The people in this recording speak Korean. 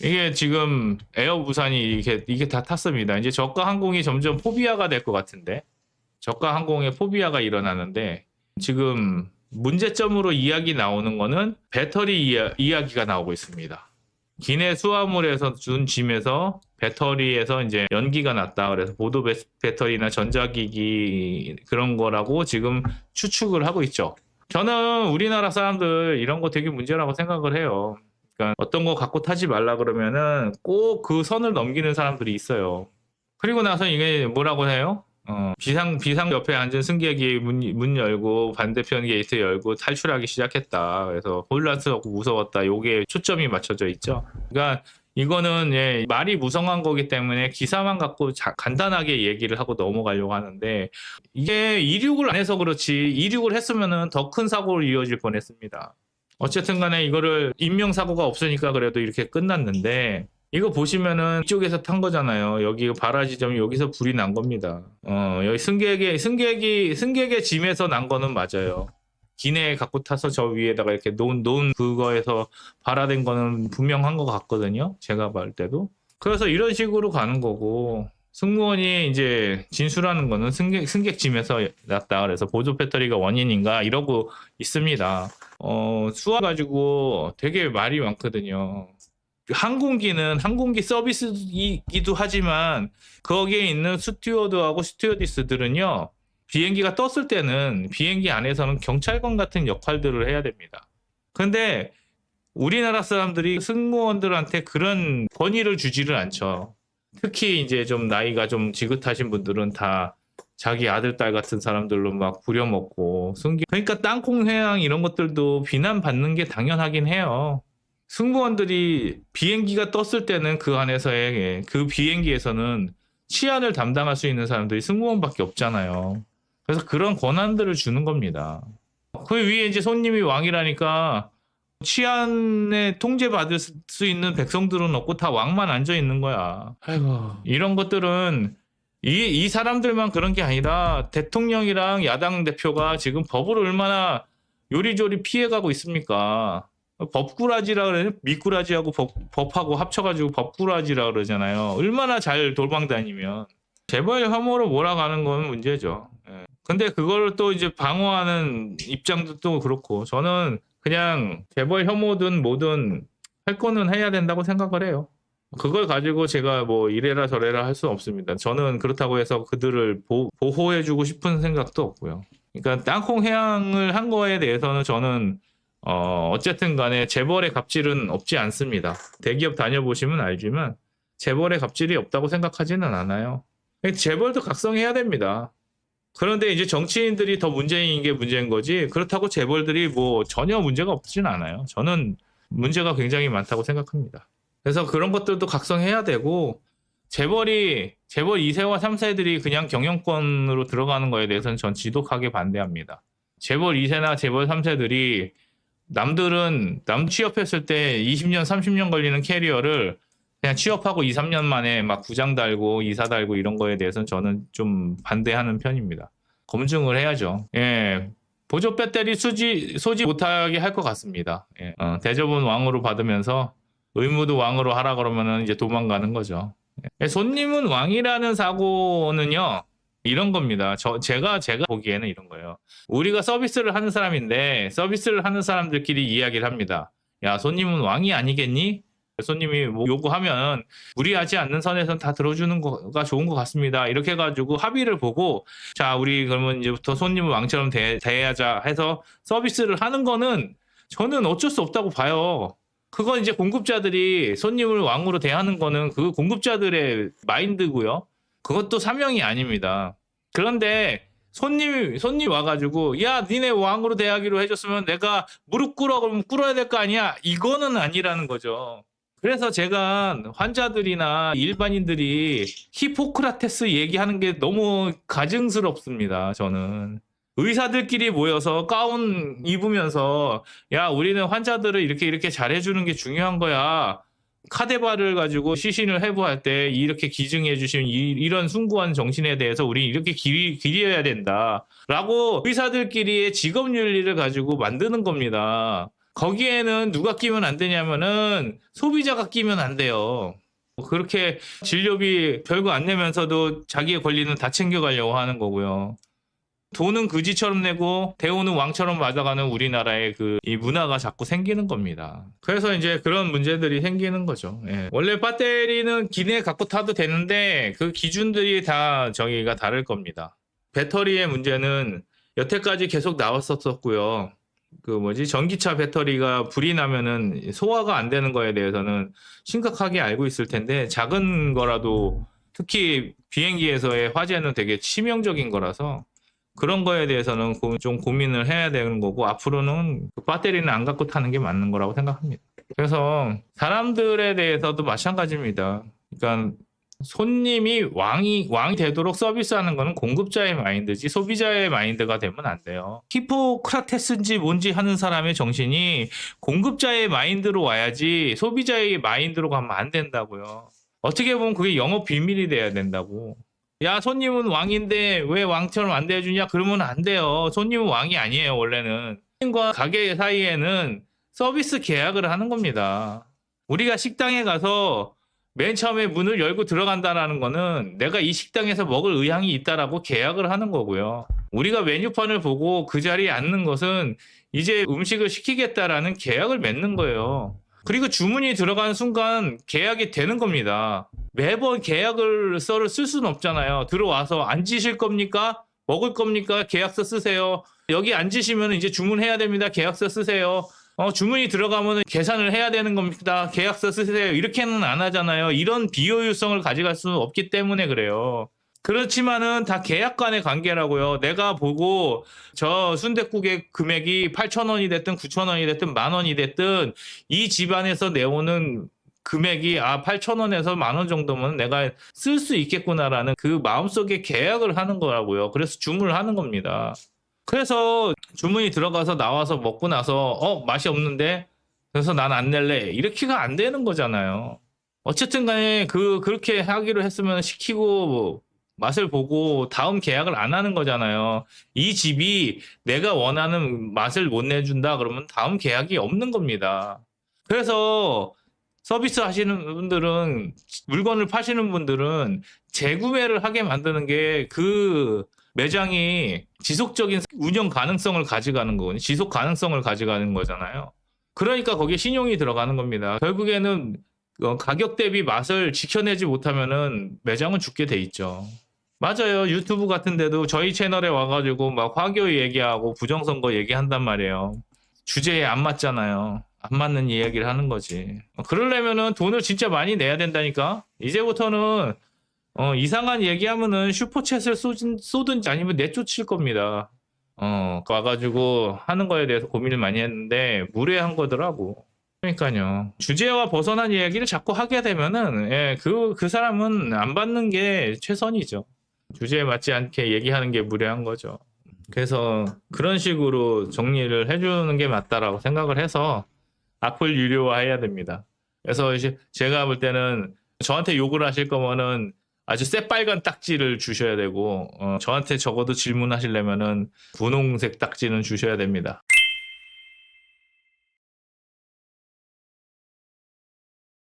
이게 지금 에어 부산이 이게 다 탔습니다. 이제 저가 항공이 점점 포비아가 될 것 같은데, 저가 항공에 포비아가 일어나는데, 지금 문제점으로 이야기 나오는 거는 배터리 이야기가 나오고 있습니다. 기내 수화물에서 준 짐에서 배터리에서 이제 연기가 났다. 그래서 보도 배터리나 전자기기 그런 거라고 지금 추측을 하고 있죠. 저는 우리나라 사람들 이런 거 되게 문제라고 생각을 해요. 그러니까 어떤 거 갖고 타지 말라 그러면은 꼭 그 선을 넘기는 사람들이 있어요. 그리고 나서 이게 뭐라고 해요? 비상 옆에 앉은 승객이 문 열고 반대편 게이트 열고 탈출하기 시작했다. 그래서 혼란스럽고 무서웠다. 요게 초점이 맞춰져 있죠. 그러니까 이거는 예, 말이 무성한 거기 때문에 기사만 갖고 간단하게 얘기를 하고 넘어가려고 하는데 이게 이륙을 안 해서 그렇지 이륙을 했으면은 더 큰 사고로 이어질 뻔했습니다. 어쨌든 간에 이거를 인명사고가 없으니까 그래도 이렇게 끝났는데 이거 보시면은 이쪽에서 탄 거잖아요. 여기 발화 지점이 여기서 불이 난 겁니다. 여기 승객의 짐에서 난 거는 맞아요. 기내에 갖고 타서 저 위에다가 이렇게 놓은 그거에서 발화된 거는 분명한 것 같거든요. 제가 볼 때도. 그래서 이런 식으로 가는 거고 승무원이 이제 진술하는 거는 승객 짐에서 났다. 그래서 보조 배터리가 원인인가 이러고 있습니다. 수화 가지고 되게 말이 많거든요. 항공기는 항공기 서비스이기도 하지만 거기에 있는 스튜어드하고 스튜어디스들은요. 비행기가 떴을 때는 비행기 안에서는 경찰관 같은 역할들을 해야 됩니다. 근데 우리나라 사람들이 승무원들한테 그런 권위를 주지를 않죠. 특히 이제 좀 나이가 좀 지긋하신 분들은 다 자기 아들, 딸 같은 사람들로 막 부려먹고 그러니까 땅콩회항 이런 것들도 비난받는 게 당연하긴 해요. 승무원들이 비행기가 떴을 때는 그 안에서의 그 비행기에서는 치안을 담당할 수 있는 사람들이 승무원밖에 없잖아요. 그래서 그런 권한들을 주는 겁니다. 그 위에 이제 손님이 왕이라니까 치안에 통제받을 수 있는 백성들은 없고 다 왕만 앉아 있는 거야. 아이고. 이런 것들은 이 사람들만 그런 게 아니라 대통령이랑 야당 대표가 지금 법을 얼마나 요리조리 피해가고 있습니까? 법꾸라지라 그러냐? 미꾸라지하고 법하고 합쳐가지고 법꾸라지라 그러잖아요. 얼마나 잘 도망다니면. 재벌 혐오로 몰아가는 건 문제죠. 예. 근데 그걸 또 이제 방어하는 입장도 또 그렇고, 저는 그냥 재벌 혐오든 뭐든 할 거는 해야 된다고 생각을 해요. 그걸 가지고 제가 뭐 이래라 저래라 할 수는 없습니다. 저는 그렇다고 해서 그들을 보호해주고 싶은 생각도 없고요. 그러니까 땅콩 해양을 한 거에 대해서는 저는 어쨌든 간에 재벌의 갑질은 없지 않습니다. 대기업 다녀보시면 알지만 재벌의 갑질이 없다고 생각하지는 않아요. 재벌도 각성해야 됩니다. 그런데 이제 정치인들이 더 문제인 게 문제인 거지 그렇다고 재벌들이 뭐 전혀 문제가 없진 않아요. 저는 문제가 굉장히 많다고 생각합니다. 그래서 그런 것들도 각성해야 되고 재벌 2세와 3세들이 그냥 경영권으로 들어가는 거에 대해서는 전 지독하게 반대합니다. 재벌 2세나 재벌 3세들이 남 취업했을 때 20년, 30년 걸리는 캐리어를 그냥 취업하고 2, 3년 만에 막 부장 달고 이사 달고 이런 거에 대해서는 저는 좀 반대하는 편입니다. 검증을 해야죠. 예. 보조 배터리 소지 못하게 할 것 같습니다. 예. 대접은 왕으로 받으면서 의무도 왕으로 하라 그러면은 이제 도망가는 거죠. 예. 손님은 왕이라는 사고는요. 이런 겁니다. 제가 보기에는 이런 거예요. 우리가 서비스를 하는 사람인데 서비스를 하는 사람들끼리 이야기를 합니다. 야, 손님은 왕이 아니겠니? 손님이 뭐 요구하면 무리하지 않는 선에선 다 들어주는 거가 좋은 것 같습니다. 이렇게 해가지고 합의를 보고 자, 우리 그러면 이제부터 손님을 왕처럼 대하자 해서 서비스를 하는 거는 저는 어쩔 수 없다고 봐요. 그건 이제 공급자들이 손님을 왕으로 대하는 거는 그 공급자들의 마인드고요. 그것도 사명이 아닙니다. 그런데 손님 와가지고 야, 니네 왕으로 대하기로 해줬으면 내가 무릎 꿇어 그러면 꿇어야 될 거 아니야? 이거는 아니라는 거죠. 그래서 제가 환자들이나 일반인들이 히포크라테스 얘기하는 게 너무 가증스럽습니다. 저는 의사들끼리 모여서 가운 입으면서 야, 우리는 환자들을 이렇게 잘해주는 게 중요한 거야. 카데바를 가지고 시신을 해부할 때 이렇게 기증해 주신 이런 숭고한 정신에 대해서 우리 이렇게 기리어야 된다 라고 의사들끼리의 직업윤리를 가지고 만드는 겁니다. 거기에는 누가 끼면 안 되냐면은 소비자가 끼면 안 돼요. 그렇게 진료비 별거 안 내면서도 자기의 권리는 다 챙겨가려고 하는 거고요. 돈은 그지처럼 내고 대우는 왕처럼 받아가는 우리나라의 이 문화가 자꾸 생기는 겁니다. 그래서 이제 그런 문제들이 생기는 거죠. 예. 원래 배터리는 기내 갖고 타도 되는데 그 기준들이 다 저기가 다를 겁니다. 배터리의 문제는 여태까지 계속 나왔었고요. 전기차 배터리가 불이 나면은 소화가 안 되는 거에 대해서는 심각하게 알고 있을 텐데, 작은 거라도 특히 비행기에서의 화재는 되게 치명적인 거라서 그런 거에 대해서는 좀 고민을 해야 되는 거고, 앞으로는 그 배터리는 안 갖고 타는 게 맞는 거라고 생각합니다. 그래서 사람들에 대해서도 마찬가지입니다. 그러니까 손님이 왕이 되도록 서비스하는 거는 공급자의 마인드지 소비자의 마인드가 되면 안 돼요. 히포크라테스인지 뭔지 하는 사람의 정신이 공급자의 마인드로 와야지 소비자의 마인드로 가면 안 된다고요. 어떻게 보면 그게 영업 비밀이 돼야 된다고. 야, 손님은 왕인데 왜 왕처럼 안 대해주냐? 그러면 안 돼요. 손님은 왕이 아니에요, 원래는. 손님과 가게 사이에는 서비스 계약을 하는 겁니다. 우리가 식당에 가서 맨 처음에 문을 열고 들어간다라는 거는 내가 이 식당에서 먹을 의향이 있다라고 계약을 하는 거고요. 우리가 메뉴판을 보고 그 자리에 앉는 것은 이제 음식을 시키겠다라는 계약을 맺는 거예요. 그리고 주문이 들어가는 순간 계약이 되는 겁니다. 매번 계약서를 쓸 수는 없잖아요. 들어와서 앉으실 겁니까? 먹을 겁니까? 계약서 쓰세요. 여기 앉으시면 이제 주문해야 됩니다. 계약서 쓰세요. 주문이 들어가면 계산을 해야 되는 겁니다. 계약서 쓰세요. 이렇게는 안 하잖아요. 이런 비효율성을 가져갈 수는 없기 때문에 그래요. 그렇지만은 다 계약 간의 관계라고요. 내가 보고 저 순댓국의 금액이 8,000원이 됐든 9,000원이 됐든 10,000원이 됐든 이 집안에서 내오는 금액이 8,000원에서 10,000원 정도면 내가 쓸 수 있겠구나라는 그 마음속에 계약을 하는 거라고요. 그래서 주문을 하는 겁니다. 그래서 주문이 들어가서 나와서 먹고 나서 맛이 없는데 그래서 난 안 낼래 이렇게가 안 되는 거잖아요. 어쨌든 간에 그렇게 하기로 했으면 시키고 맛을 보고 다음 계약을 안 하는 거잖아요. 이 집이 내가 원하는 맛을 못 내준다 그러면 다음 계약이 없는 겁니다. 그래서 서비스 하시는 분들은, 물건을 파시는 분들은 재구매를 하게 만드는 게 그 매장이 지속적인 운영 가능성을 가져가는 거거든요. 지속 가능성을 가져가는 거잖아요. 그러니까 거기에 신용이 들어가는 겁니다. 결국에는 가격 대비 맛을 지켜내지 못하면은 매장은 죽게 돼 있죠. 맞아요. 유튜브 같은 데도 저희 채널에 와가지고 막 화교 얘기하고 부정선거 얘기한단 말이에요. 주제에 안 맞잖아요. 안 맞는 이야기를 하는 거지. 그러려면은 돈을 진짜 많이 내야 된다니까. 이제부터는 이상한 얘기하면은 슈퍼챗을 쏘든지 아니면 내쫓을 겁니다. 와가지고 하는 거에 대해서 고민을 많이 했는데 무례한 거더라고. 그러니까요. 주제와 벗어난 이야기를 자꾸 하게 되면은 그 사람은 안 받는 게 최선이죠. 주제에 맞지 않게 얘기하는 게 무례한 거죠. 그래서 그런 식으로 정리를 해주는 게 맞다라고 생각을 해서 악플 유료화해야 됩니다. 그래서 이제 제가 볼 때는 저한테 욕을 하실 거면은 아주 새빨간 딱지를 주셔야 되고 저한테 적어도 질문하시려면은 분홍색 딱지는 주셔야 됩니다.